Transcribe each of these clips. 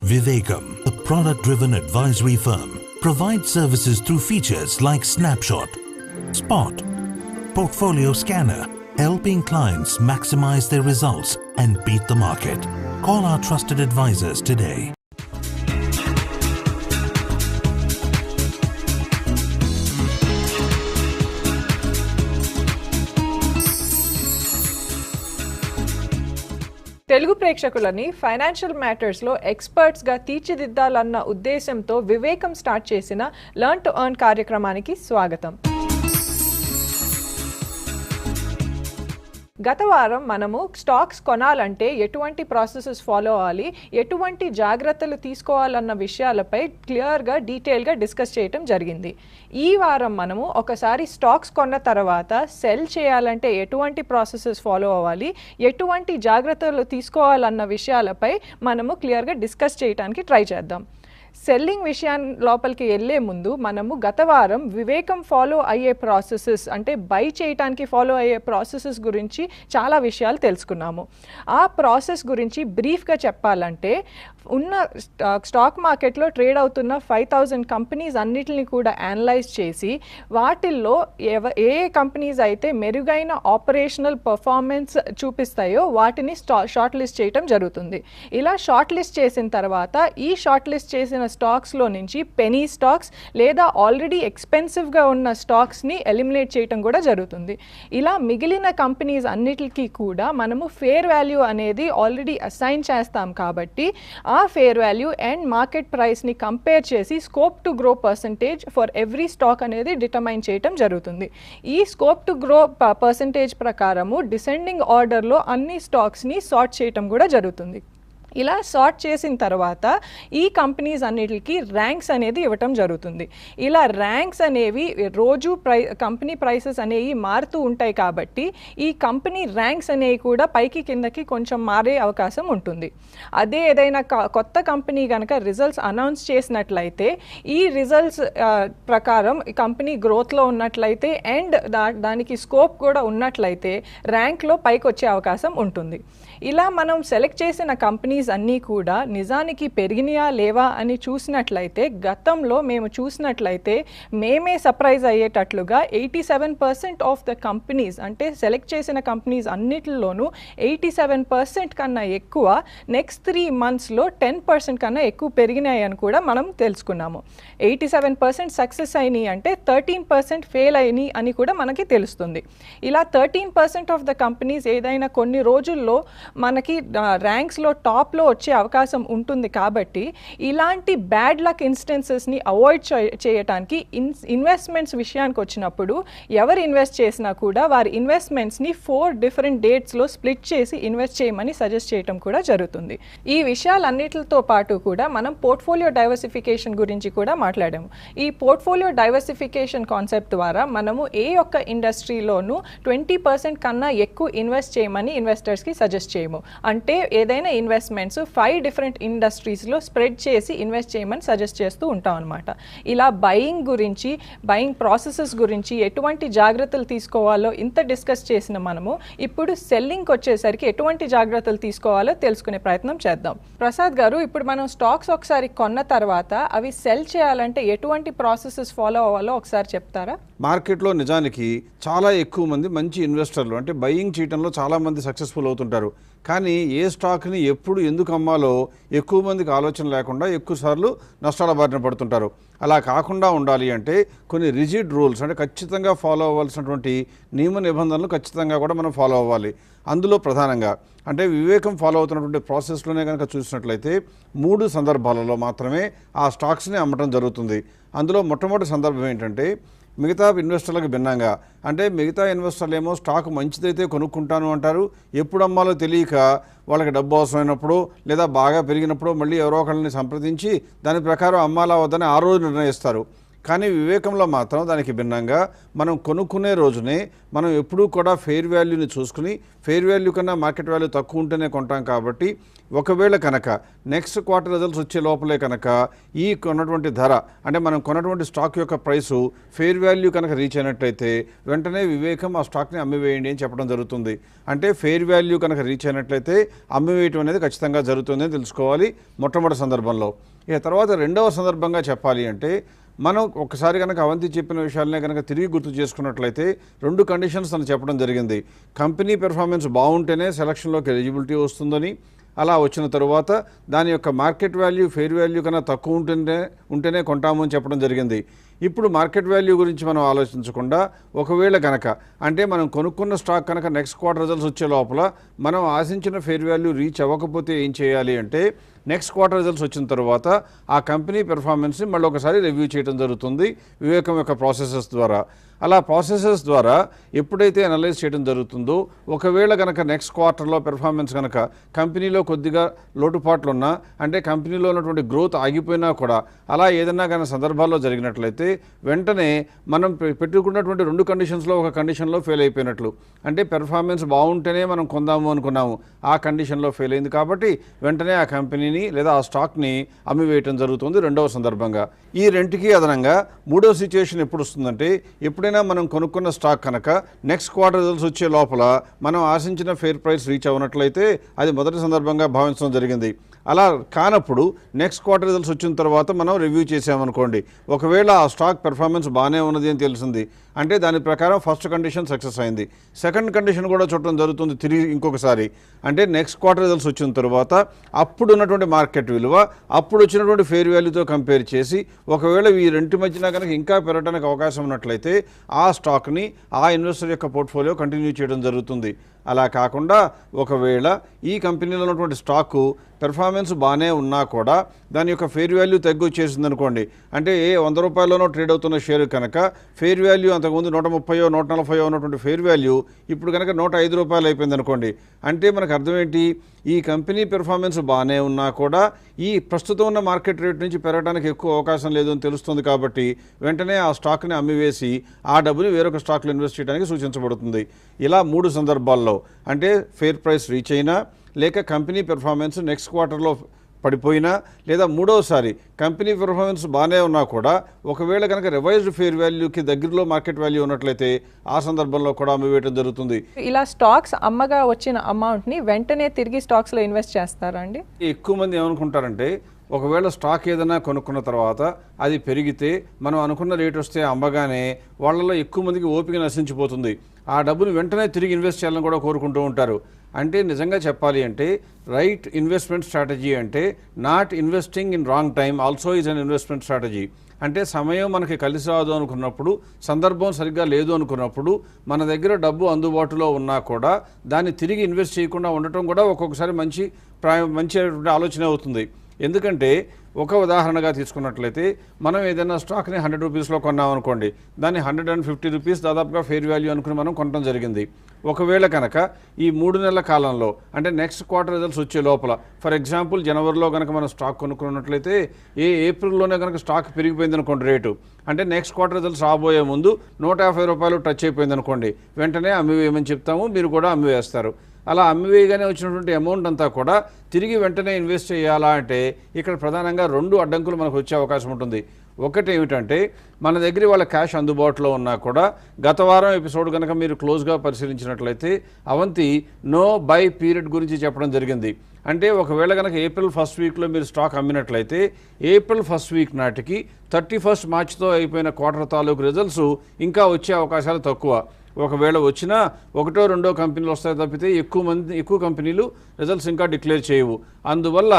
Vivekam, a product-driven advisory firm, provides services through features like Snapshot, Spot, Portfolio Scanner, helping clients maximize their results and beat the market. Call our trusted advisors today. Telugu ప్రేక్షకులని financial మ్యాటర్స్లో ఎక్స్పర్ట్స్గా తీర్చిదిద్దాలన్న ఉద్దేశంతో వివేకం start చేసిన learn to earn కార్యక్రమానికి స్వాగతం. గత వారం మనము స్టాక్స్ కొనాలంటే ఎటువంటి ప్రాసెసెస్ ఫాలో అవ్వాలి, ఎటువంటి జాగ్రత్తలు తీసుకోవాలన్న విషయాలపై క్లియర్గా డీటెయిల్గా డిస్కస్ చేయటం జరిగింది. ఈ వారం మనము ఒకసారి స్టాక్స్ కొన్న తర్వాత సెల్ చేయాలంటే ఎటువంటి ప్రాసెసెస్ ఫాలో అవ్వాలి, ఎటువంటి జాగ్రత్తలు తీసుకోవాలన్న విషయాలపై మనము క్లియర్గా డిస్కస్ చేయడానికి ట్రై చేద్దాం. సెల్లింగ్ విషయాన్ని లోపలికి వెళ్ళే ముందు మనము గత వారం వివేకం ఫాలో అయ్యే ప్రాసెసెస్ అంటే బై చేయడానికి ఫాలో అయ్యే ప్రాసెసెస్ గురించి చాలా విషయాలు తెలుసుకున్నాము. ఆ ప్రాసెస్ గురించి బ్రీఫ్గా చెప్పాలంటే ఉన్న స్టాక్ మార్కెట్లో ట్రేడ్ అవుతున్న 5000 కంపెనీస్ అన్నిటిని కూడా అనలైజ్ చేసి వాటిల్లో ఏ కంపెనీస్ అయితే మెరుగైన ఆపరేషనల్ పర్ఫార్మెన్స్ చూపిస్తాయో వాటిని షార్ట్ లిస్ట్ చేయటం జరుగుతుంది. ఇలా షార్ట్ లిస్ట్ చేసిన తర్వాత ఈ షార్ట్ లిస్ట్ చేసిన స్టాక్స్లో నుంచి పెనీ స్టాక్స్ లేదా ఆల్రెడీ ఎక్స్పెన్సివ్గా ఉన్న స్టాక్స్ని ఎలిమినేట్ చేయటం కూడా జరుగుతుంది. ఇలా మిగిలిన కంపెనీస్ అన్నిటికీ కూడా మనము ఫేర్ వాల్యూ అనేది ఆల్రెడీ అసైన్ చేస్తాం కాబట్టి ఆ ఫేర్ వాల్యూ అండ్ మార్కెట్ ప్రైస్ని కంపేర్ చేసి scope to grow percentage for every stock అనేది డిటర్మైన్ చేయటం జరుగుతుంది. ఈ స్కోప్ టు గ్రో పర్సంటేజ్ ప్రకారము డిసెండింగ్ ఆర్డర్లో అన్ని స్టాక్స్ని సార్ట్ చేయటం కూడా జరుగుతుంది. ఇలా సార్ట్ చేసిన తర్వాత ఈ కంపెనీస్ అన్నిటికి ర్యాంక్స్ అనేది ఇవ్వటం జరుగుతుంది. ఇలా ర్యాంక్స్ అనేవి రోజు కంపెనీ ప్రైసెస్ అనేవి మారుతూ ఉంటాయి కాబట్టి ఈ కంపెనీ ర్యాంక్స్ అనేవి కూడా పైకి కిందకి కొంచెం మారే అవకాశం ఉంటుంది. అదే ఏదైనా కొత్త కంపెనీ కనుక రిజల్ట్స్ అనౌన్స్ చేసినట్లయితే ఈ రిజల్ట్స్ ప్రకారం కంపెనీ గ్రోత్లో ఉన్నట్లయితే అండ్ దానికి స్కోప్ కూడా ఉన్నట్లయితే ర్యాంక్లో పైకి వచ్చే అవకాశం ఉంటుంది. ఇలా మనం సెలెక్ట్ చేసిన కంపెనీస్ అన్నీ కూడా నిజానికి పెరిగినాయా లేవా అని చూసినట్లయితే గతంలో మేము చూసినట్లయితే మేమే సర్ప్రైజ్ అయ్యేటట్లుగా 87% ఆఫ్ ద కంపెనీస్ అంటే సెలెక్ట్ చేసిన కంపెనీస్ అన్నిటిలోనూ 87% కన్నా ఎక్కువ నెక్స్ట్ 3 monthsలో 10% కన్నా ఎక్కువ పెరిగినాయి అని కూడా మనం తెలుసుకున్నాము. 87% సక్సెస్ అయినాయి అంటే 13% ఫెయిల్ అయినాయి అని కూడా మనకి తెలుస్తుంది. ఇలా 13% ఆఫ్ ద కంపెనీస్ ఏదైనా కొన్ని రోజుల్లో మనకి ర్యాంక్స్లో టాప్లో వచ్చే అవకాశం ఉంటుంది కాబట్టి ఇలాంటి బ్యాడ్ లక్ ఇన్స్టెన్సెస్ని అవాయిడ్ చేయడానికి ఇన్వెస్ట్మెంట్స్ విషయానికి వచ్చినప్పుడు ఎవరు ఇన్వెస్ట్ చేసినా కూడా వారి ఇన్వెస్ట్మెంట్స్ని 4 different డేట్స్లో స్ప్లిట్ చేసి ఇన్వెస్ట్ చేయమని సజెస్ట్ చేయడం కూడా జరుగుతుంది. ఈ విషయాలన్నిటితో పాటు కూడా మనం పోర్ట్ఫోలియో డైవర్సిఫికేషన్ గురించి కూడా మాట్లాడాము. ఈ పోర్ట్ఫోలియో డైవర్సిఫికేషన్ కాన్సెప్ట్ ద్వారా మనము ఏ ఒక్క ఇండస్ట్రీలోనూ 20% కన్నా ఎక్కువ ఇన్వెస్ట్ చేయమని ఇన్వెస్టర్స్కి సజెస్ట్ చేయము. అంటే ఏదైనా ఇన్వెస్ట్మెంట్స్ 5 different ఇండస్ట్రీస్లో స్ప్రెడ్ చేసి ఇన్వెస్ట్ చేయమని సజెస్ట్ చేస్తూ ఉంటాం అనమాట. ఇలా బయింగ్ గురించి బయింగ్ ప్రాసెసెస్ గురించి ఎటువంటి జాగ్రత్తలు తీసుకోవాలో ఇంత డిస్కస్ చేసిన మనము ఇప్పుడు సెల్లింగ్కి వచ్చేసరికి ఎటువంటి జాగ్రత్తలు తీసుకోవాలో తెలుసుకునే ప్రయత్నం చేద్దాం. ప్రసాద్ గారు, ఇప్పుడు మనం స్టాక్స్ ఒకసారి కొన్న తర్వాత అవి సెల్ చేయాలంటే ఎటువంటి ప్రాసెసెస్ ఫాలో అవ్వాలో ఒకసారి చెప్తారా? మార్కెట్లో నిజానికి చాలా ఎక్కువ మంది మంచి ఇన్వెస్టర్లు అంటే బయింగ్ చేయడంలో చాలామంది సక్సెస్ఫుల్ అవుతుంటారు. కానీ ఏ స్టాక్ని ఎప్పుడు ఎందుకు అమ్మాలో ఎక్కువ మందికి ఆలోచన లేకుండా ఎక్కువసార్లు నష్టాల బారిన పడుతుంటారు. అలా కాకుండా ఉండాలి అంటే కొన్ని రిజిడ్ రూల్స్ అంటే ఖచ్చితంగా ఫాలో అవ్వాల్సినటువంటి నియమ నిబంధనలు ఖచ్చితంగా కూడా మనం ఫాలో అవ్వాలి. అందులో ప్రధానంగా అంటే వివేకం ఫాలో అవుతున్నటువంటి ప్రాసెస్లోనే కనుక చూసినట్లయితే 3 సందర్భాలలో మాత్రమే ఆ స్టాక్స్ని అమ్మటం జరుగుతుంది. అందులో మొట్టమొదటి సందర్భం ఏంటంటే మిగతా ఇన్వెస్టర్లకు భిన్నంగా అంటే మిగతా ఇన్వెస్టర్లు ఏమో స్టాక్ మంచిదైతే కొనుక్కుంటాను అంటారు. ఎప్పుడు అమ్మాలో తెలియక వాళ్ళకి డబ్బు అవసరమైనప్పుడు లేదా బాగా పెరిగినప్పుడు మళ్ళీ ఎవరో ఒకరిని సంప్రదించి దాని ప్రకారం అమ్మాలా వద్దని ఆ రోజు నిర్ణయిస్తారు. కానీ వివేకంలో మాత్రం దానికి భిన్నంగా మనం కొనుక్కునే రోజునే మనం ఎప్పుడూ కూడా ఫెయిర్ వాల్యూని చూసుకుని ఫెయిర్ వాల్యూ కన్నా మార్కెట్ వాల్యూ తక్కువ ఉంటేనే కొంటాం. కాబట్టి ఒకవేళ కనుక నెక్స్ట్ క్వార్టర్ రిజల్ట్స్ వచ్చే లోపలే కనుక ఈ కొన్నటువంటి ధర అంటే మనం కొన్నటువంటి స్టాక్ యొక్క ప్రైసు ఫెయిర్ వాల్యూ కనుక రీచ్ అయినట్లయితే వెంటనే వివేకం ఆ స్టాక్ని అమ్మివేయండి అని చెప్పడం జరుగుతుంది. అంటే ఫెయిర్ వాల్యూ కనుక రీచ్ అయినట్లయితే అమ్మివేయటం అనేది ఖచ్చితంగా జరుగుతుంది అని తెలుసుకోవాలి మొట్టమొదటి సందర్భంలో. ఇక తర్వాత రెండవ సందర్భంగా చెప్పాలి అంటే మనం ఒకసారి కనుక అవంతి చెప్పిన విషయాలనే కనుక తిరిగి గుర్తు చేసుకున్నట్లయితే 2 కండిషన్స్ తను చెప్పడం జరిగింది. కంపెనీ పెర్ఫార్మెన్స్ బాగుంటేనే సెలక్షన్లోకి ఎలిజిబిలిటీ వస్తుందని, అలా వచ్చిన తరువాత దాని యొక్క మార్కెట్ వాల్యూ ఫెయిర్ వాల్యూ కన్నా తక్కువ ఉంటేనే కొంటాము అని చెప్పడం జరిగింది. ఇప్పుడు మార్కెట్ వాల్యూ గురించి మనం ఆలోచించకుండా ఒకవేళ కనుక అంటే మనం కొనుక్కున్న స్టాక్ కనుక నెక్స్ట్ క్వార్టర్ రిజల్ట్స్ వచ్చే లోపల మనం ఆశించిన ఫెయిర్ వాల్యూ రీచ్ అవ్వకపోతే ఏం చేయాలి అంటే నెక్స్ట్ క్వార్టర్ రిజల్ట్స్ వచ్చిన తర్వాత ఆ కంపెనీ పెర్ఫార్మెన్స్ని మళ్ళీ ఒకసారి రివ్యూ చేయడం జరుగుతుంది వివేకం యొక్క ప్రాసెసెస్ ద్వారా. అలా ప్రాసెసెస్ ద్వారా ఎప్పుడైతే అనలైజ్ చేయడం జరుగుతుందో ఒకవేళ కనుక నెక్స్ట్ క్వార్టర్లో పెర్ఫార్మెన్స్ కనుక కంపెనీలో కొద్దిగా లోటుపాట్లు ఉన్నా అంటే కంపెనీలో ఉన్నటువంటి గ్రోత్ ఆగిపోయినా కూడా అలా ఏదైనా కానీ సందర్భాల్లో జరిగినట్లయితే వెంటనే మనం పెట్టుకున్నటువంటి 2 కండిషన్స్లో ఒక కండిషన్లో ఫెయిల్ అయిపోయినట్లు. అంటే పెర్ఫార్మెన్స్ బాగుంటేనే మనం కొందాము అనుకున్నాము, ఆ కండిషన్లో ఫెయిల్ అయింది కాబట్టి వెంటనే ఆ కంపెనీని లేదా ఆ స్టాక్ని అమ్మివేయటం జరుగుతుంది రెండవ సందర్భంగా. ఈ రెంటికి అదనంగా మూడో సిచ్యువేషన్ ఎప్పుడు వస్తుందంటే ఎప్పుడైనా మనం కొనుక్కున్న స్టాక్ కనుక నెక్స్ట్ క్వార్టర్ రిజల్ట్స్ వచ్చే లోపల మనం ఆశించిన ఫెయిర్ ప్రైస్ రీచ్ అవునట్లయితే అది మొదటి సందర్భంగా భావించడం జరిగింది. అలా కానప్పుడు నెక్స్ట్ క్వార్టర్ రిజల్ట్స్ వచ్చిన తర్వాత మనం రివ్యూ చేసామనుకోండి, ఒకవేళ ఆ స్టాక్ పెర్ఫార్మెన్స్ బాగానే ఉన్నది అని తెలిసింది అంటే దాని ప్రకారం ఫస్ట్ కండిషన్ సక్సెస్ అయింది. సెకండ్ కండిషన్ కూడా చూడటం జరుగుతుంది తిరిగి ఇంకొకసారి. అంటే నెక్స్ట్ క్వార్టర్ రిజల్ట్స్ వచ్చిన తర్వాత అప్పుడు ఉన్నటువంటి మార్కెట్ విలువ అప్పుడు వచ్చినటువంటి ఫెయిర్ వాల్యూతో కంపేర్ చేసి ఒకవేళ ఈ రెంటి మధ్యన కనుక ఇంకా పెరగడానికి అవకాశం ఉన్నట్లయితే ఆ స్టాక్ని ఆ ఇన్వెస్టర్ యొక్క పోర్ట్ఫోలియో కంటిన్యూ చేయడం జరుగుతుంది. అలా కాకుండా ఒకవేళ ఈ కంపెనీలో ఉన్నటువంటి స్టాకు పెర్ఫార్మెన్స్ బాగానే ఉన్నా కూడా దాని యొక్క ఫెయిర్ వాల్యూ తగ్గి వచ్చేసింది అనుకోండి, అంటే 100 రూపాయల్లోనో ట్రేడ్ అవుతున్న షేర్ కనుక ఫెయిర్ వాల్యూ అంతకుముందు 130 140 ఉన్నటువంటి ఫెయిర్ వాల్యూ ఇప్పుడు కనుక 105 రూపాయలు అయిపోయింది అనుకోండి, అంటే మనకు అర్థం ఏంటి, ఈ కంపెనీ పెర్ఫార్మెన్స్ బాగానే ఉన్నా కూడా ఈ ప్రస్తుతం ఉన్న మార్కెట్ రేట్ నుంచి పెరగడానికి ఎక్కువ అవకాశం లేదు అని తెలుస్తుంది. కాబట్టి వెంటనే ఆ స్టాక్ని అమ్మివేసి ఆ డబ్బుని వేరొక స్టాక్లో ఇన్వెస్ట్ చేయడానికి సూచించబడుతుంది. ఇలా 3 సందర్భాల్లో అంటే ఫెయిర్ ప్రైస్ రీచ్ అయినా, లేక కంపెనీ పెర్ఫార్మెన్స్ నెక్స్ట్ క్వార్టర్లో పడిపోయినా, లేదా మూడోసారి కంపెనీ పెర్ఫార్మెన్స్ బాగానే ఉన్నా కూడా ఒకవేళ కనుక రివైజ్డ్ ఫెయిర్ వాల్యూకి దగ్గరలో మార్కెట్ వాల్యూ ఉన్నట్లయితే ఆ సందర్భంలో కూడా అమ్మివేయడం జరుగుతుంది. ఇలా స్టాక్స్ అమ్మగా వచ్చిన అమౌంట్ని వెంటనే తిరిగి స్టాక్స్లో ఇన్వెస్ట్ చేస్తారా అండి? ఎక్కువ మంది ఏమనుకుంటారంటే ఒకవేళ స్టాక్ ఏదైనా కొనుక్కున్న తర్వాత అది పెరిగితే మనం అనుకున్న రేట్ వస్తే అమ్మగానే వాళ్ళలో ఎక్కువ మందికి ఓపిక నశించిపోతుంది, ఆ డబ్బును వెంటనే తిరిగి ఇన్వెస్ట్ చేయాలని కూడా కోరుకుంటూ ఉంటారు. అంటే నిజంగా చెప్పాలి అంటే రైట్ ఇన్వెస్ట్మెంట్ స్ట్రాటజీ అంటే not investing in wrong time also is an investment strategy. అంటే సమయం మనకి కలిసి రాదు అనుకున్నప్పుడు, సందర్భం సరిగ్గా లేదు అనుకున్నప్పుడు, మన దగ్గర డబ్బు అందుబాటులో ఉన్నా కూడా దాన్ని తిరిగి ఇన్వెస్ట్ చేయకుండా ఉండటం కూడా ఒక్కొక్కసారి మంచి ఆలోచన అవుతుంది. ఎందుకంటే ఒక ఉదాహరణగా తీసుకున్నట్లయితే మనం ఏదైనా స్టాక్ని 100 రూపీస్లో కొన్నాం అనుకోండి, దాన్ని 150 రూపీస్ దాదాపుగా ఫెయిర్ వాల్యూ అనుకుని మనం కొనడం జరిగింది. ఒకవేళ కనుక ఈ 3 నెలల కాలంలో అంటే నెక్స్ట్ క్వార్టర్ రిజల్ట్స్ వచ్చే లోపల ఫర్ ఎగ్జాంపుల్ జనవరిలో కనుక మనం స్టాక్ కొనుక్కున్నట్లయితే ఏప్రిల్లోనే కనుక స్టాక్ పెరిగిపోయింది అనుకోండి రేటు, అంటే నెక్స్ట్ క్వార్టర్ రిజల్ట్స్ రాబోయే ముందు 150 రూపాయలు టచ్ అయిపోయింది అనుకోండి, వెంటనే అమ్మివేయమని చెప్తాము, మీరు కూడా అమ్మివేస్తారు. అలా అమ్మివేయగానే వచ్చినటువంటి అమౌంట్ అంతా కూడా తిరిగి వెంటనే ఇన్వెస్ట్ చేయాలా అంటే ఇక్కడ ప్రధానంగా 2 అడ్డంకులు మనకు వచ్చే అవకాశం ఉంటుంది. ఒకటి ఏమిటంటే మన దగ్గర వాళ్ళ క్యాష్ అందుబాటులో ఉన్నా కూడా గత వారం ఎపిసోడ్ కనుక మీరు క్లోజ్గా పరిశీలించినట్లయితే అవంతి నో బై పీరియడ్ గురించి చెప్పడం జరిగింది. అంటే ఒకవేళ కనుక ఏప్రిల్ 1st వీక్లో మీరు స్టాక్ అమ్మినట్లయితే ఏప్రిల్ 1st వీక్ నాటికి 31 మార్చితో అయిపోయిన క్వార్టర్ తాలూకు రిజల్ట్స్ ఇంకా వచ్చే అవకాశాలు తక్కువ. ఒకవేళ వచ్చినా 1 2 కంపెనీలు వస్తాయి తప్పితే ఎక్కువ కంపెనీలు రిజల్ట్స్ ఇంకా డిక్లేర్ చేయవు. అందువల్ల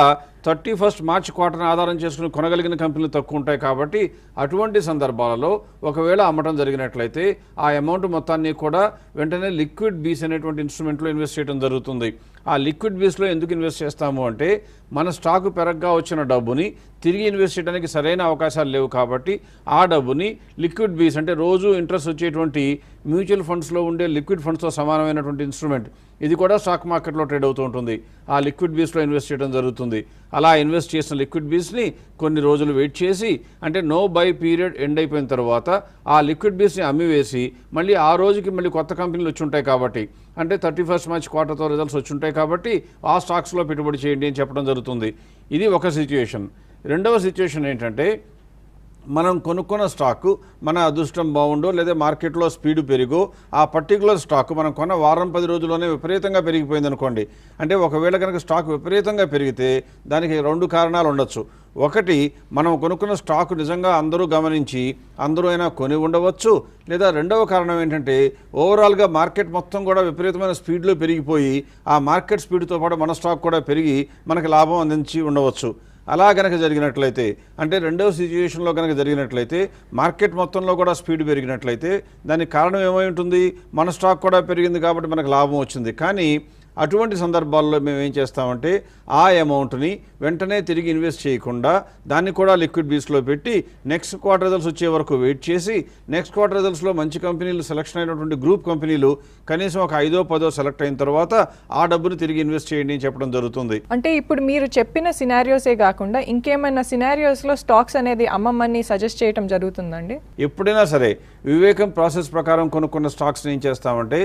31 మార్చ్ క్వార్టర్ని ఆధారం చేసుకుని కొనగలిగిన కంపెనీలు తక్కువ ఉంటాయి. కాబట్టి అటువంటి సందర్భాలలో ఒకవేళ అమ్మటం జరిగినట్లయితే ఆ అమౌంట్ మొత్తాన్ని కూడా వెంటనే లిక్విడ్ బీస్ అనేటువంటి ఇన్స్ట్రుమెంట్లో ఇన్వెస్ట్ చేయడం జరుగుతుంది. ఆ లిక్విడ్ బీస్లో ఎందుకు ఇన్వెస్ట్ చేస్తాము అంటే మన స్టాకు పెరగ్గా వచ్చిన డబ్బుని తిరిగి ఇన్వెస్ట్ చేయడానికి సరైన అవకాశాలు లేవు. కాబట్టి ఆ డబ్బుని లిక్విడ్ బీస్ అంటే రోజు ఇంట్రెస్ట్ వచ్చేటువంటి మ్యూచువల్ ఫండ్స్లో ఉండే లిక్విడ్ ఫండ్స్తో సమానమైనటువంటి ఇన్స్ట్రుమెంట్ ఇది కూడా స్టాక్ మార్కెట్లో ట్రేడ్ అవుతూ ఉంటుంది. ఆ లిక్విడ్ బీస్లో ఇన్వెస్ట్ చేయడం జరుగుతుంది. అలా ఇన్వెస్ట్ చేసిన లిక్విడ్ బీస్ని కొన్ని రోజులు వెయిట్ చేసి, అంటే నో బై పీరియడ్ ఎండ్ అయిపోయిన తర్వాత ఆ లిక్విడ్ బీస్ని అమ్మివేసి మళ్ళీ ఆ రోజుకి మళ్ళీ కొత్త కంపెనీలు వచ్చి ఉంటాయి కాబట్టి, అంటే 31st March క్వార్టర్తో రిజల్ట్స్ వచ్చి ఉంటాయి కాబట్టి ఆ స్టాక్స్లో పెట్టుబడి చేయండి అని చెప్పడం జరుగుతుంది. ఇది ఒక సిచ్యుయేషన్. రెండవ సిచ్యుయేషన్ ఏంటంటే, మనం కొనుక్కున్న స్టాకు మన అదృష్టం బాగుండో లేదా మార్కెట్లో స్పీడ్ పెరిగో ఆ పర్టికులర్ స్టాక్ మనం కొన్న వారం 10 రోజుల్లోనే విపరీతంగా పెరిగిపోయింది అనుకోండి. అంటే ఒకవేళ కనుక స్టాక్ విపరీతంగా పెరిగితే దానికి 2 కారణాలు ఉండొచ్చు. ఒకటి, మనం కొనుక్కున్న స్టాక్ నిజంగా అందరూ గమనించి అందరూ అయినా కొని ఉండవచ్చు. లేదా రెండవ కారణం ఏంటంటే, ఓవరాల్గా మార్కెట్ మొత్తం కూడా విపరీతమైన స్పీడ్లో పెరిగిపోయి ఆ మార్కెట్ స్పీడ్తో పాటు మన స్టాక్ కూడా పెరిగి మనకి లాభం అందించి ఉండవచ్చు. అలా కనుక జరిగినట్లయితే, అంటే రెండవ సిచ్యుయేషన్లో కనుక జరిగినట్లయితే మార్కెట్ మొత్తంలో కూడా స్పీడ్ పెరిగినట్లయితే దానికి కారణం ఏమై ఉంటుంది, మన స్టాక్ కూడా పెరిగింది కాబట్టి మనకు లాభం వచ్చింది. కానీ అటువంటి సందర్భాల్లో మేము ఏం చేస్తామంటే ఆ అమౌంట్ని వెంటనే తిరిగి ఇన్వెస్ట్ చేయకుండా దాన్ని కూడా లిక్విడ్ బీస్లో పెట్టి నెక్స్ట్ క్వార్టర్ రిజల్ట్స్ వచ్చే వరకు వెయిట్ చేసి నెక్స్ట్ క్వార్టర్ రిజల్ట్స్లో మంచి కంపెనీలు సెలెక్షన్ అయినటువంటి గ్రూప్ కంపెనీలు కనీసం ఒక 5-10 సెలెక్ట్ అయిన తర్వాత ఆ డబ్బుని తిరిగి ఇన్వెస్ట్ చేయండి అని చెప్పడం జరుగుతుంది. అంటే ఇప్పుడు మీరు చెప్పిన సినారియోసే కాకుండా ఇంకేమైనా సినారియోస్లో స్టాక్స్ అనేది అమ్మమ్మని సజెస్ట్ చేయడం జరుగుతుందండి? ఎప్పుడైనా సరే వివేకం ప్రాసెస్ ప్రకారం కొనుక్కున్న స్టాక్స్ని ఏం చేస్తామంటే,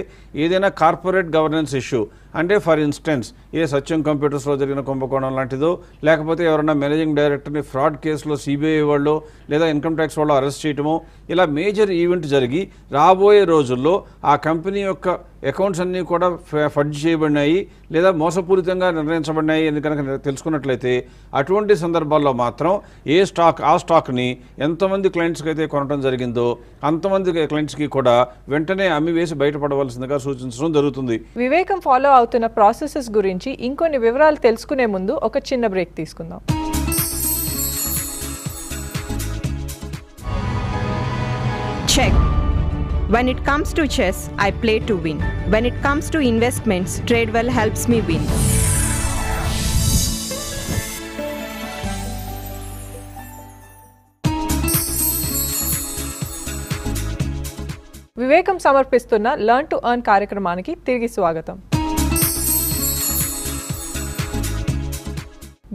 ఏదైనా కార్పొరేట్ గవర్నెన్స్ ఇష్యూ, అంటే ఫర్ ఇన్స్టెన్స్ ఏ సత్యం కంప్యూటర్స్లో జరిగిన కుంభకోణం లాంటిదో, లేకపోతే ఎవరైనా మేనేజింగ్ డైరెక్టర్ని ఫ్రాడ్ కేసులో సిబిఐ వాళ్ళు లేదా ఇన్కమ్ ట్యాక్స్ వాళ్ళు అరెస్ట్ చేయటమో, ఇలా మేజర్ ఈవెంట్ జరిగి రాబోయే రోజుల్లో ఆ కంపెనీ యొక్క అకౌంట్స్ అన్నీ కూడా ఫడ్జ్ చేయబడినాయి లేదా మోసపూరితంగా నిర్ణయించబడినాయి అని కనుక తెలుసుకున్నట్లయితే అటువంటి సందర్భాల్లో మాత్రం ఆ స్టాక్ని ఎంతమంది క్లయింట్స్కి అయితే కొనడం జరిగిందో అంతమంది క్లయింట్స్కి కూడా వెంటనే అమ్మివేసి బయటపడవలసిందిగా సూచించడం జరుగుతుంది. వివేకం ఫాలో అవుతున్న ప్రాసెసెస్ గురించి ఇంకొన్ని వివరాలు తెలుసుకునే ముందు ఒక చిన్న బ్రేక్ తీసుకుందాం. Check. When it comes to chess, I play to win. When it comes to investments, TradeWell helps me win. వివేకం సమర్పిస్తున్న లర్న్ టు ఎర్న్ కార్యక్రమానికి తిరిగి స్వాగతం.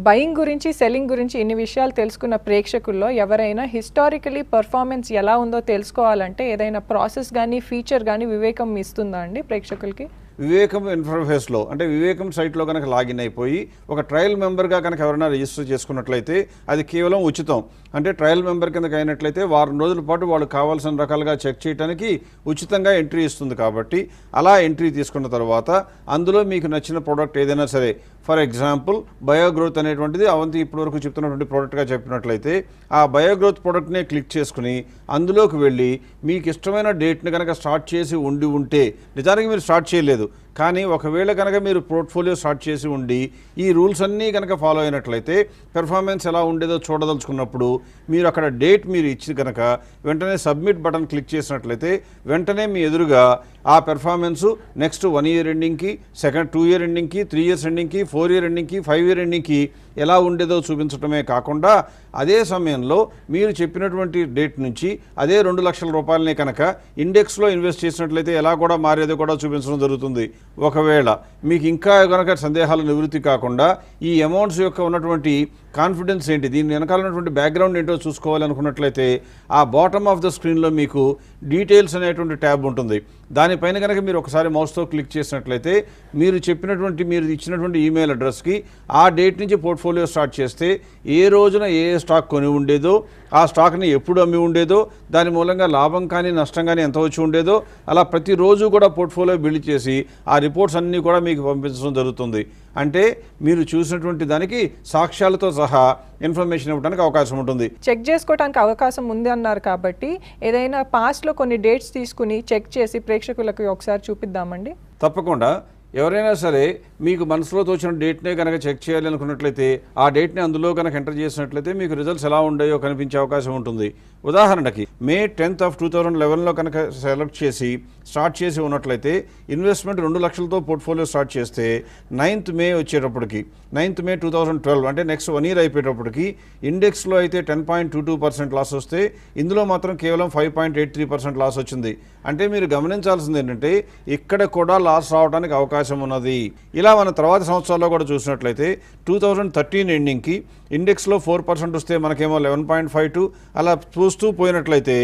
బయింగ్ గురించి సెల్లింగ్ గురించి ఇన్ని విషయాలు తెలుసుకున్న ప్రేక్షకుల్లో ఎవరైనా హిస్టారికలీ పర్ఫార్మెన్స్ ఎలా ఉందో తెలుసుకోవాలంటే ఏదైనా ప్రాసెస్ కానీ ఫీచర్ కానీ వివేకం ఇస్తుందా అండి ప్రేక్షకులకి? వివేకం ఇంటర్ఫేస్లో అంటే వివేకం సైట్లో కనుక లాగిన్ అయిపోయి ఒక ట్రయల్ మెంబర్గా కనుక ఎవరైనా రిజిస్టర్ చేసుకున్నట్లయితే అది కేవలం ఉచితం. అంటే ట్రయల్ మెంబర్ కిందకి అయినట్లయితే వారం రోజుల పాటు వాళ్ళు కావాల్సిన రకాలుగా చెక్ చేయడానికి ఉచితంగా ఎంట్రీ ఇస్తుంది. కాబట్టి అలా ఎంట్రీ తీసుకున్న తర్వాత అందులో మీకు నచ్చిన ప్రోడక్ట్ ఏదైనా సరే, ఫర్ ఎగ్జాంపుల్ బయోగ్రోత్ అనేటువంటిది అవంతి ఇప్పటివరకు చెప్తున్నటువంటి ప్రోడక్ట్గా చెప్పినట్లయితే ఆ బయోగ్రోత్ ప్రోడక్ట్నే క్లిక్ చేసుకుని అందులోకి వెళ్ళి మీకు ఇష్టమైన డేట్ని కనుక స్టార్ట్ చేసి ఉంటే, నిజానికి మీరు స్టార్ట్ చేయలేదు కానీ ఒకవేళ కనుక మీరు పోర్ట్ఫోలియో స్టార్ట్ చేసి ఉండి ఈ రూల్స్ అన్నీ కనుక ఫాలో అయినట్లయితే పెర్ఫార్మెన్స్ ఎలా ఉండేదో చూడదలుచుకున్నప్పుడు మీరు అక్కడ డేట్ మీరు ఇచ్చి కనుక వెంటనే సబ్మిట్ బటన్ క్లిక్ చేసినట్లయితే వెంటనే మీ ఎదురుగా ఆ performance next 1 year ఎండింగ్కి, 2 year ఎండింగ్కి, 3 years ఎండింగ్కి, 4 year ఎండింగ్కి, 5 year ఎండింగ్కి ఎలా ఉండేదో చూపించడమే కాకుండా అదే సమయంలో మీరు చెప్పినటువంటి డేట్ నుంచి అదే 2 లక్షల రూపాయలని కనుక ఇండెక్స్లో ఇన్వెస్ట్ చేసినట్లయితే ఎలా కూడా మారేదో కూడా చూపించడం జరుగుతుంది. ఒకవేళ మీకు ఇంకా కనుక సందేహాలు నివృత్తి కాకుండా ఈ అమౌంట్స్ యొక్క ఉన్నటువంటి కాన్ఫిడెన్స్ ఏంటి, దీని వెనకాల ఉన్నటువంటి బ్యాక్గ్రౌండ్ ఏంటో చూసుకోవాలనుకున్నట్లయితే ఆ బాటమ్ ఆఫ్ ద స్క్రీన్లో మీకు డీటెయిల్స్ అనేటువంటి ట్యాబ్ ఉంటుంది. దానిపైన కనుక మీరు ఒకసారి మౌస్తో క్లిక్ చేసినట్లయితే మీరు ఇచ్చినటువంటి ఈమెయిల్ అడ్రస్కి ఆ డేట్ నుంచి పోర్ట్ఫోలియో స్టార్ట్ చేస్తే ఏ రోజున ఏ స్టాక్ కొని ఉండేదో, ఆ స్టాక్ని ఎప్పుడు అమ్మి ఉండేదో, దాని మూలంగా లాభం కానీ నష్టం కానీ ఎంత వచ్చి ఉండేదో అలా ప్రతిరోజు కూడా పోర్ట్ఫోలియో బిల్డ్ చేసి ఆ రిపోర్ట్స్ అన్నీ కూడా మీకు పంపించడం జరుగుతుంది. అంటే మీరు చూసినటువంటి దానికి సాక్ష్యాలతో సహా ఇన్ఫర్మేషన్ ఇవ్వడానికి అవకాశం ఉంటుంది. చెక్ చేసుకోవడానికి అవకాశం ఉంది అన్నారు కాబట్టి ఏదైనా పాస్ట్లో కొన్ని డేట్స్ తీసుకుని చెక్ చేసి ప్రేక్షకులకు ఒకసారి చూపిద్దామండి. తప్పకుండా. ఎవరైనా సరే మీకు మనసులో తోచిన డేట్నే కనుక చెక్ చేయాలి అనుకున్నట్లయితే ఆ డేట్ని అందులో కనుక ఎంటర్ చేసినట్లయితే మీకు రిజల్ట్స్ ఎలా ఉన్నాయో కనిపించే అవకాశం ఉంటుంది. ఉదాహరణకి May 10th of 2011లో కనుక సెలెక్ట్ చేసి స్టార్ట్ చేసి ఉన్నట్లయితే ఇన్వెస్ట్మెంట్ 2 లక్షలతో పోర్ట్ఫోలియో స్టార్ట్ చేస్తే 9th May వచ్చేటప్పటికి 9th May 2012 అంటే నెక్స్ట్ 1 year అయిపోయేటప్పటికి ఇండెక్స్లో అయితే 10.22% లాస్ వస్తే ఇందులో మాత్రం కేవలం 5.83% లాస్ వచ్చింది. అంటే మీరు గమనించాల్సింది ఏంటంటే ఇక్కడ కూడా లాస్ రావడానికి అవకాశం ఉన్నది. ఇలా మన తర్వాత సంవత్సరాల్లో కూడా చూసినట్లయితే 2013 ఎండింగ్కి ఇండెక్స్లో 4% వస్తే మనకేమో 11.52 అలా చూస్తూ పోయినట్లయితే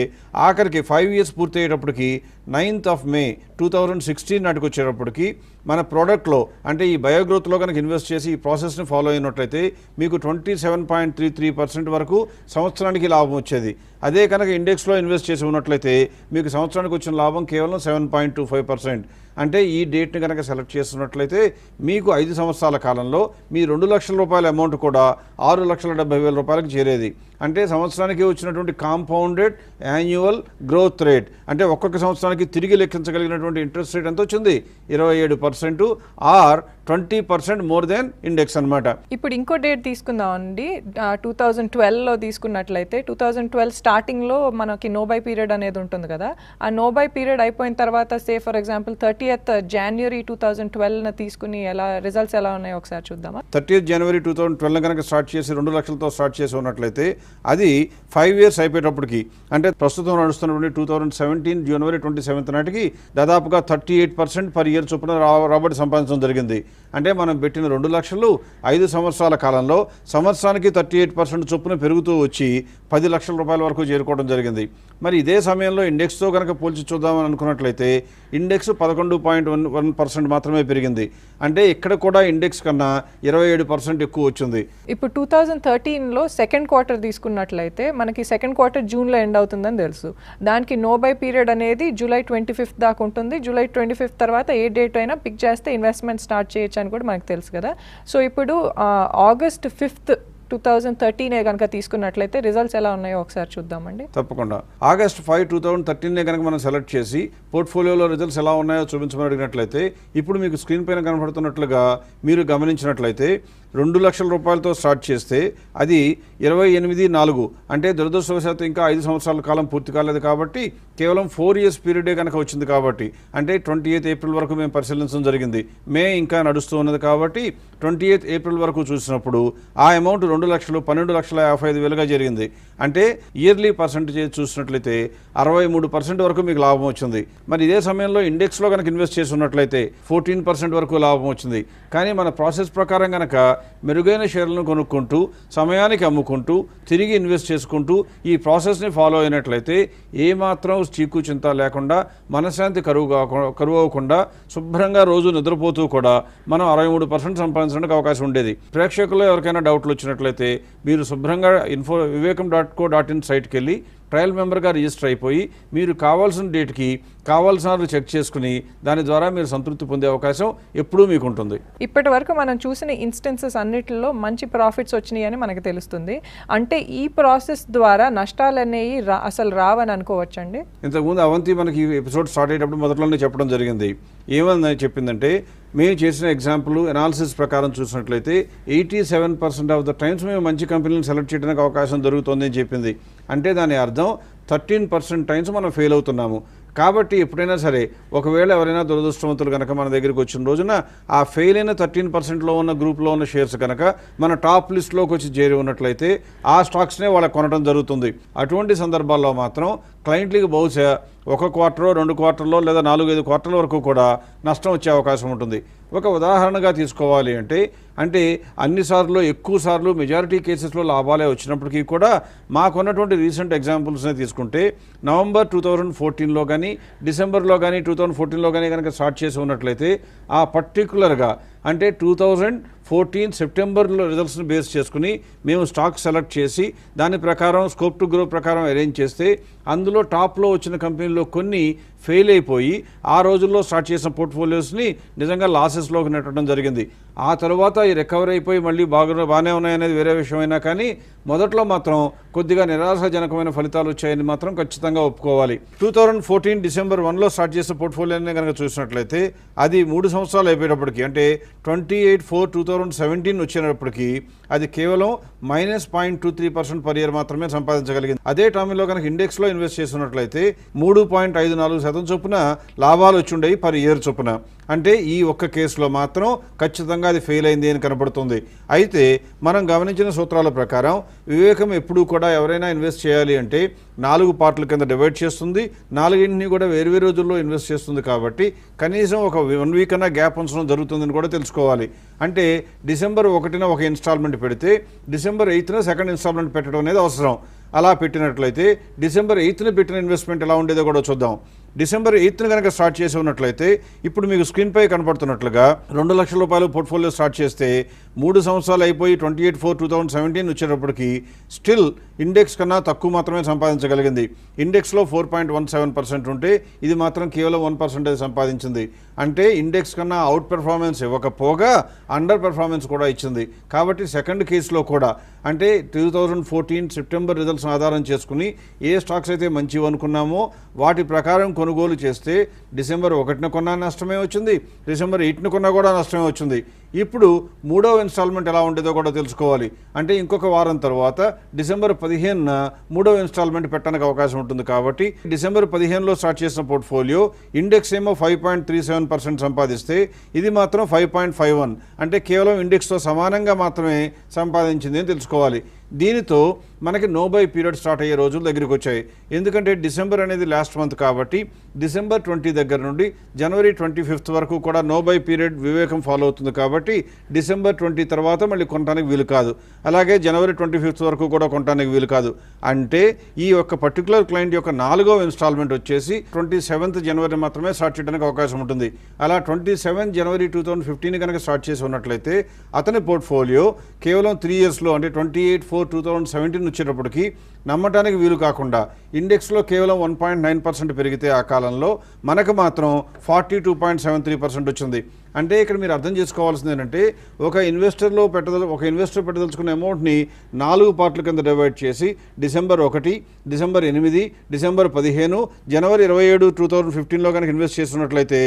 ఆఖరికి 5 years పూర్తి అయ్యేటప్పటికి 9th of May 2016 నాటికి వచ్చేటప్పటికి మన ప్రోడక్ట్లో అంటే ఈ బయోగ్రోత్లో కనుక ఇన్వెస్ట్ చేసి ఈ ప్రాసెస్ని ఫాలో అయినట్లయితే మీకు 27.33% వరకు సంవత్సరానికి లాభం వచ్చేది. అదే కనుక ఇండెక్స్లో ఇన్వెస్ట్ చేసి ఉన్నట్లయితే మీకు సంవత్సరానికి వచ్చిన లాభం కేవలం 7.25%. అంటే ఈ డేట్ని కనుక సెలెక్ట్ చేస్తున్నట్లయితే మీకు 5 సంవత్సరాల కాలంలో మీ 2 లక్షల రూపాయల అమౌంట్ కూడా 6,70,000 రూపాయలకు చేరేది. అంటే సంవత్సరానికి వచ్చినటువంటి కాంపౌండెడ్ యాన్యువల్ గ్రోత్ రేట్ అంటే ఒక్కొక్క సంవత్సరానికి తిరిగి లెక్కించగలిగినటువంటి ఇంట్రెస్ట్ రేట్ ఎంత వచ్చింది? 27% ఆర్ 20% మోర్ దెన్ ఇండెక్స్ అనమాట. ఇప్పుడు ఇంకో డేట్ తీసుకుందామండి. 2012లో తీసుకున్నట్లయితే 2012 స్టార్టింగ్లో మనకి నో బై పీరియడ్ అనేది ఉంటుంది కదా. ఆ నో బై పీరియడ్ అయిపోయిన తర్వాత say for example 30th January 2012 తీసుకుని ఎలా రిజల్ట్స్ ఎలా ఉన్నాయో ఒకసారి చూద్దామా. 30th January 2012 కనుక స్టార్ట్ చేసి 2 లక్షలతో స్టార్ట్ చేసి ఉన్నట్లయితే అది 5 years అయిపోయేటప్పటికి అంటే ప్రస్తుతం నడుస్తున్నటువంటి 2017 January 27th నాటికి దాదాపుగా 38% పర్ ఇయర్ చొప్పున రాబడి సంపాదించడం జరిగింది. అంటే మనం పెట్టిన 2 లక్షలు 5 సంవత్సరాల కాలంలో సంవత్సరానికి 38% చొప్పున పెరుగుతూ వచ్చి 10 లక్షల రూపాయల వరకు చేరుకోవడం జరిగింది. మరి ఇదే సమయంలో ఇండెక్స్తో కనుక పోల్చి చూద్దామని అనుకున్నట్లయితే ఇండెక్స్ 11.1% మాత్రమే పెరిగింది. అంటే ఇక్కడ కూడా ఇండెక్స్ కన్నా 27% ఎక్కువ వచ్చింది. ఇప్పుడు 2013లో సెకండ్ క్వార్టర్ తీసుకున్నట్లయితే మనకి సెకండ్ క్వార్టర్ జూన్లో ఎండ్ అవుతుందని తెలుసు. దానికి నో బై పీరియడ్ అనేది July 25th దాకా ఉంటుంది. July 25th తర్వాత ఏ డేట్ అయినా పిక్ చేస్తే ఇన్వెస్ట్మెంట్ స్టార్ట్ చేయొచ్చు అని కూడా మనకు తెలుసు కదా. సో ఇప్పుడు August 5th 2013 కనుక తీసుకున్నట్లయితే రిజల్ట్స్ ఎలా ఉన్నాయో ఒకసారి చూద్దామండి. తప్పకుండా August 5, 2013 కనుక మనం సెలెక్ట్ చేసి పోర్ట్ఫోలియోలో రిజల్ట్స్ ఎలా ఉన్నాయో చూపించమని అడిగినట్లయితే ఇప్పుడు మీకు స్క్రీన్ పైన కనబడుతున్నట్లుగా మీరు గమనించినట్లయితే 2 లక్షల రూపాయలతో స్టార్ట్ చేస్తే అది 28/4 అంటే దురదృష్టవశాత్తు ఇంకా 5 సంవత్సరాల కాలం పూర్తి కాలేదు కాబట్టి కేవలం 4 years పీరియడే కనుక వచ్చింది కాబట్టి అంటే 28th April వరకు మేము పరిశీలించడం జరిగింది. మే ఇంకా నడుస్తూ ఉన్నది కాబట్టి 28th April వరకు చూసినప్పుడు ఆ అమౌంట్ 2,12,55,000గా జరిగింది. అంటే ఇయర్లీ పర్సెంటేజ్ చూసినట్లయితే 63% వరకు మీకు లాభం వచ్చింది. మరి ఇదే సమయంలో ఇండెక్స్లో కనుక ఇన్వెస్ట్ చేసి ఉన్నట్లయితే 14% వరకు లాభం వచ్చింది. కానీ మన ప్రాసెస్ ప్రకారం కనుక మెరుగైన షేర్లను కొనుక్కుంటూ సమయానికి అమ్ముకుంటూ తిరిగి ఇన్వెస్ట్ చేసుకుంటూ ఈ ప్రాసెస్ని ఫాలో అయినట్లయితే ఏమాత్రం చీకు చింత లేకుండా మనశ్శాంతి కరువు అవ్వకుండా శుభ్రంగా రోజు నిద్రపోతూ కూడా మనం 63% సంపాదించడానికి అవకాశం ఉండేది. ప్రేక్షకుల్లో ఎవరికైనా డౌట్లు వచ్చినట్లయితే మీరు శుభ్రంగా vivekum.co.in సైట్కి వెళ్ళి ట్రయల్ మెంబర్గా రిజిస్టర్ అయిపోయి మీరు కావాల్సిన డేట్కి కావాల్సిన చెక్ చేసుకుని దాని ద్వారా మీరు సంతృప్తి పొందే అవకాశం ఎప్పుడూ మీకు ఉంటుంది. ఇప్పటి వరకు మనం చూసిన ఇన్స్టెన్సెస్ అన్నిటిలో మంచి ప్రాఫిట్స్ వచ్చినాయి అని మనకు తెలుస్తుంది. అంటే ఈ ప్రాసెస్ ద్వారా నష్టాలు అనేవి అసలు రావని అనుకోవచ్చండి. ఇంతకుముందు అవంతి మనకి ఎపిసోడ్ స్టార్ట్ అయ్యేటప్పుడు మొదట్లోనే చెప్పడం జరిగింది. ఏమని చెప్పిందంటే మేము చేసిన ఎగ్జాంపుల్ అనాలిసిస్ ప్రకారం చూసినట్లయితే 87% ఆఫ్ ద టైమ్స్ మేము మంచి కంపెనీలను సెలెక్ట్ చేయడానికి అవకాశం దొరుకుతుంది అని చెప్పింది. అంటే దాని అర్థం 13% టైమ్స్ మనం ఫెయిల్ అవుతున్నాము. కాబట్టి ఎప్పుడైనా సరే ఒకవేళ ఎవరైనా దురదృష్టవంతులు కనుక మన దగ్గరికి వచ్చిన రోజున ఆ ఫెయిల్ అయిన 13%లో ఉన్న గ్రూప్లో ఉన్న షేర్స్ కనుక మన టాప్ లిస్ట్లోకి వచ్చి చేరి ఉన్నట్లయితే ఆ స్టాక్స్నే వాళ్ళకి కొనడం జరుగుతుంది. అటువంటి సందర్భాల్లో మాత్రం క్లయింట్లకి బహుశా 1 క్వార్టరో 2 క్వార్టర్లో లేదా 4-5 క్వార్టర్ల వరకు కూడా నష్టం వచ్చే అవకాశం ఉంటుంది. ఒక ఉదాహరణగా తీసుకోవాలి అంటే అన్నిసార్లు ఎక్కువ సార్లు మెజారిటీ కేసెస్లో లాభాలే వచ్చినప్పటికీ కూడా మాకున్నటువంటి రీసెంట్ ఎగ్జాంపుల్స్నే తీసుకుంటే నవంబర్ 2014లో కానీ డిసెంబర్లో కానీ 2014లో కానీ కనుక స్టార్ట్ చేసి ఉన్నట్లయితే ఆ పర్టికులర్గా అంటే 2014 సెప్టెంబర్లో రిజల్ట్స్ని బేస్ చేసుకుని మేము స్టాక్ సెలెక్ట్ చేసి దాని ప్రకారం స్కోప్ టు గ్రో ప్రకారం అరేంజ్ చేస్తే అందులో టాప్లో వచ్చిన కంపెనీల్లో కొన్ని ఫెయిల్ అయిపోయి ఆ రోజుల్లో స్టార్ట్ చేసిన పోర్ట్ఫోలియోస్ని నిజంగా లాసెస్లోకి నెట్టడం జరిగింది. ఆ తర్వాత ఈ రికవర్ అయిపోయి మళ్ళీ బాగానే ఉన్నాయనేది వేరే విషయమైనా కానీ మొదట్లో మాత్రం కొద్దిగా నిరాశాజనకమైన ఫలితాలు వచ్చాయని మాత్రం ఖచ్చితంగా ఒప్పుకోవాలి. 2014 డిసెంబర్ 1లో స్టార్ట్ చేసిన పోర్ట్ఫోలియోని కనుక చూసినట్లయితే అది 3 సంవత్సరాలు అయిపోయేటప్పటికి అంటే 28/4/2017 వచ్చినప్పటికీ అది కేవలం -0.23% పర్ ఇయర్ మాత్రమే సంపాదించగలిగింది. అదే టైంలో కనుక ఇండెక్స్లో ఇన్వెస్ట్ చేసినట్లయితే 3.54% చొప్పున లాభాలు వచ్చుండేవి పర్ ఇయర్ చొప్పున. అంటే ఈ ఒక్క కేసులో మాత్రం ఖచ్చితంగా అది ఫెయిల్ అయింది అని కనబడుతుంది. అయితే మనం గమనించిన సూత్రాల ప్రకారం వివేకం ఎప్పుడూ కూడా ఎవరైనా ఇన్వెస్ట్ చేయాలి అంటే 4 పార్ట్ల కింద డివైడ్ చేస్తుంది, 4ని కూడా వేరు రోజుల్లో ఇన్వెస్ట్ చేస్తుంది. కాబట్టి కనీసం ఒక 1 వీక్ అన్నా గ్యాప్ ఉంచడం జరుగుతుందని కూడా తెలుసుకోవాలి. అంటే డిసెంబర్ 1న ఒక ఇన్స్టాల్మెంట్ పెడితే డిసెంబర్ 8న సెకండ్ ఇన్స్టాల్మెంట్ పెట్టడం అనేది అవసరం. అలా పెట్టినట్లయితే డిసెంబర్ 8న పెట్టిన ఇన్వెస్ట్మెంట్ ఎలా ఉండేదో కూడా చూద్దాం. డిసెంబర్ 8న కనుక స్టార్ట్ చేసి ఉన్నట్లయితే ఇప్పుడు మీకు స్క్రీన్పై కనపడుతున్నట్లుగా 2 లక్షల రూపాయలు పోర్ట్ఫోలియో స్టార్ట్ చేస్తే 3 సంవత్సరాలు అయిపోయి 28/4/2017 వచ్చేటప్పటికి స్టిల్ ఇండెక్స్ కన్నా తక్కువ మాత్రమే సంపాదించగలిగింది. ఇండెక్స్లో 4.17% ఉంటే ఇది మాత్రం కేవలం 1% సంపాదించింది. అంటే ఇండెక్స్ కన్నా అవుట్ పెర్ఫార్మెన్స్ ఇవ్వకపోగా అండర్ పెర్ఫార్మెన్స్ కూడా ఇచ్చింది. కాబట్టి సెకండ్ కేసులో కూడా అంటే 2014 సెప్టెంబర్ రిజల్ట్స్ ఆధారం చేసుకుని ఏ స్టాక్స్ అయితే మంచివి అనుకున్నామో వాటి ప్రకారం కొనుగోలు చేస్తే డిసెంబర్ 1న కొన్నా నష్టమే వచ్చింది, డిసెంబర్ 8న కొన్నా కూడా నష్టమే వచ్చింది. ఇప్పుడు 3వ ఇన్స్టాల్మెంట్ ఎలా ఉండేదో కూడా తెలుసుకోవాలి. అంటే ఇంకొక వారం తర్వాత డిసెంబర్ 15న 3వ ఇన్స్టాల్మెంట్ పెట్టడానికి అవకాశం ఉంటుంది. కాబట్టి డిసెంబర్ 15లో స్టార్ట్ చేసిన పోర్ట్ఫోలియో ఇండెక్స్ ఏమో 5.37% సంపాదిస్తే ఇది మాత్రం 5.51 అంటే కేవలం ఇండెక్స్తో సమానంగా మాత్రమే సంపాదించింది అని తెలుసుకోవాలి. దీనితో మనకి నో బై పీరియడ్ స్టార్ట్ అయ్యే రోజులు దగ్గరికి వచ్చాయి. ఎందుకంటే డిసెంబర్ అనేది లాస్ట్ మంత్ కాబట్టి డిసెంబర్ 20 దగ్గర నుండి జనవరి 25 వరకు కూడా నో బై పీరియడ్ వివేకం ఫాలో అవుతుంది. కాబట్టి డిసెంబర్ 20 తర్వాత మళ్ళీ కొనడానికి వీలు కాదు. అలాగే జనవరి 25 వరకు కూడా కొనడానికి వీలు కాదు. అంటే ఈ యొక్క పర్టికులర్ క్లయింట్ యొక్క 4వ ఇన్స్టాల్మెంట్ వచ్చేసి 27th జనవరి మాత్రమే స్టార్ట్ చేయడానికి అవకాశం ఉంటుంది. అలా 27 జనవరి 2015 కనుక స్టార్ట్ చేసి ఉన్నట్లయితే అతని పోర్ట్ఫోలియో కేవలం 3 ఇయర్స్లో అంటే 28/4/2017 వచ్చేటప్పటికి నమ్మటానికి వీలు కాకుండా ఇండెక్స్లో కేవలం 1.9% పెరిగితే ఆ కాలంలో మనకు మాత్రం 42.73% వచ్చింది. అంటే ఇక్కడ మీరు అర్థం చేసుకోవాల్సింది ఏంటంటే ఒక ఇన్వెస్టర్ పెట్టదలుచుకున్న అమౌంట్ని 4 పార్ట్ల కింద డివైడ్ చేసి డిసెంబర్ 1, డిసెంబర్ 8, డిసెంబర్ 15, జనవరి 27, 2015లో కనుక ఇన్వెస్ట్ చేస్తున్నట్లయితే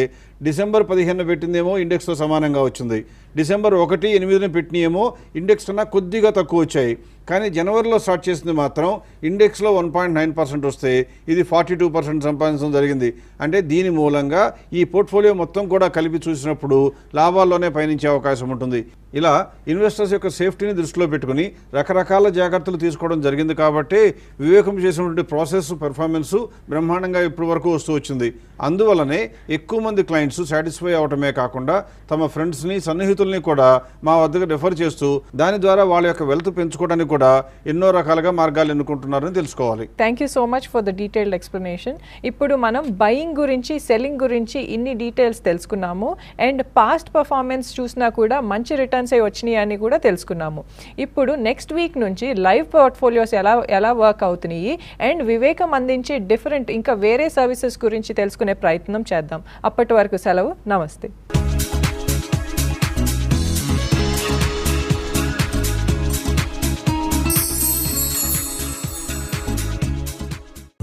డిసెంబర్ 15న పెట్టిందేమో ఇండెక్స్తో సమానంగా వచ్చింది, డిసెంబర్ 1, 8న పెట్టినేమో ఇండెక్స్ కన్నా కొద్దిగా తక్కువ వచ్చాయి. కానీ జనవరిలో స్టార్ట్ చేసింది మాత్రం ఇండెక్స్లో 1.9% వస్తే ఇది 42% సంపాదించడం జరిగింది. అంటే దీని మూలంగా ఈ పోర్ట్ఫోలియో మొత్తం కూడా కలిపి చూసినప్పుడు లాభాల్లోనే పయనించే అవకాశం ఉంటుంది. ఇలా ఇన్వెస్టర్స్ యొక్క సేఫ్టీని దృష్టిలో పెట్టుకుని రకరకాల జాగ్రత్తలు తీసుకోవడం జరిగింది. కాబట్టి వివేకం చేసినటువంటి ప్రాసెస్ పెర్ఫార్మెన్స్ బ్రహ్మాండంగా ఇప్పటి వరకు వస్తూ వచ్చింది. అందువల్లనే ఎక్కువ మంది క్లయింట్స్ సాటిస్ఫై అవటమే కాకుండా తమ ఫ్రెండ్స్ని సన్నిహితుల్ని కూడా మా వద్దకు రిఫర్ చేస్తూ దాని ద్వారా వాళ్ళ యొక్క వెల్త్ పెంచుకోవడానికి కూడా ఎన్నో రకాలుగా మార్గాలు ఎన్నుకుంటున్నారని తెలుసుకోవాలి. Thank you so much for the detailed explanation. ఇప్పుడు మనం బయింగ్ గురించి సెల్లింగ్ గురించి ఇన్ని డీటెయిల్స్ తెలుసుకున్నాము. అండ్ పాస్ట్ పర్ఫార్మెన్స్ చూసినా కూడా మంచి రిటర్న్స్ వచ్చినాయి అని కూడా తెలుసుకున్నాము. ఇప్పుడు నెక్స్ట్ వీక్ నుంచి లైవ్ పోర్ట్ఫోలియోస్ ఎలా వర్క్ అవుతున్నాయి అండ్ వివేకం అందించే డిఫరెంట్ ఇంకా వేరే సర్వీసెస్ గురించి తెలుసుకునే ప్రయత్నం చేద్దాం. అప్పటి వరకు సెలవు. నమస్తే.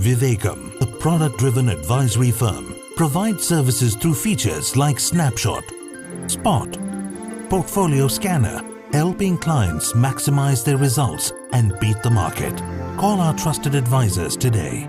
Vivekam, a product-driven advisory firm, provides services through features like Snapshot, Spot, Portfolio Scanner, helping clients maximize their results and beat the market. Call our trusted advisors today.